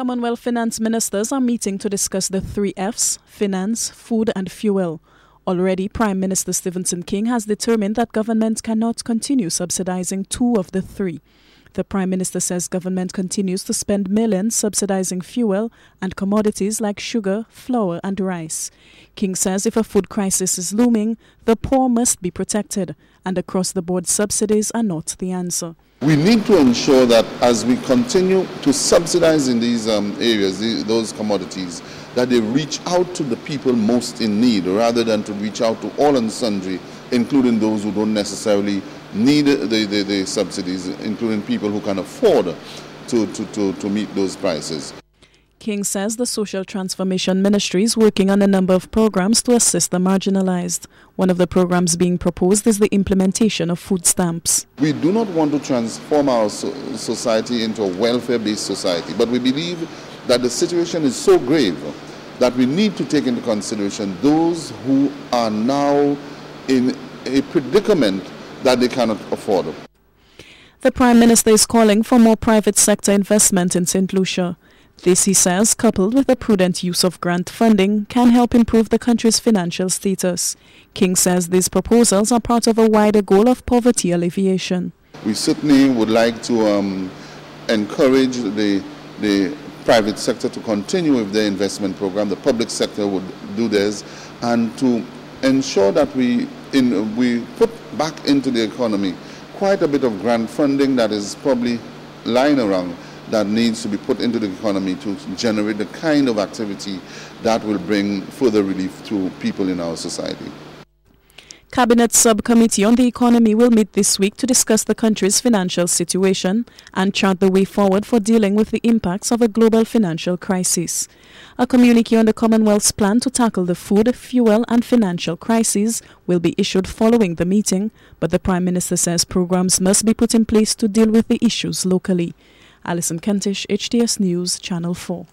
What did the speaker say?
Commonwealth finance ministers are meeting to discuss the 3 Fs: finance, food and fuel. Already, Prime Minister Stephen King has determined that government cannot continue subsidizing 2 of the 3. The Prime Minister says government continues to spend millions subsidizing fuel and commodities like sugar, flour and rice. King says if a food crisis is looming, the poor must be protected, and across-the-board subsidies are not the answer. We need to ensure that as we continue to subsidize in these areas, those commodities, that they reach out to the people most in need rather than to reach out to all and sundry, including those who don't necessarily need the subsidies, including people who can afford to meet those prices. King says the Social Transformation Ministry is working on a number of programs to assist the marginalized. One of the programs being proposed is the implementation of food stamps. We do not want to transform our society into a welfare-based society, but we believe that the situation is so grave that we need to take into consideration those who are now in a predicament that they cannot afford. The Prime Minister is calling for more private sector investment in St. Lucia. This, he says, coupled with the prudent use of grant funding, can help improve the country's financial status. King says these proposals are part of a wider goal of poverty alleviation. We certainly would like to encourage the private sector to continue with their investment program. The public sector would do theirs, and to ensure that we put back into the economy quite a bit of grant funding that is probably lying around, that needs to be put into the economy to generate the kind of activity that will bring further relief to people in our society. Cabinet Subcommittee on the Economy will meet this week to discuss the country's financial situation and chart the way forward for dealing with the impacts of a global financial crisis. A communique on the Commonwealth's plan to tackle the food, fuel and financial crises will be issued following the meeting, but the Prime Minister says programs must be put in place to deal with the issues locally. Alison Kentish, HTS News, Channel 4.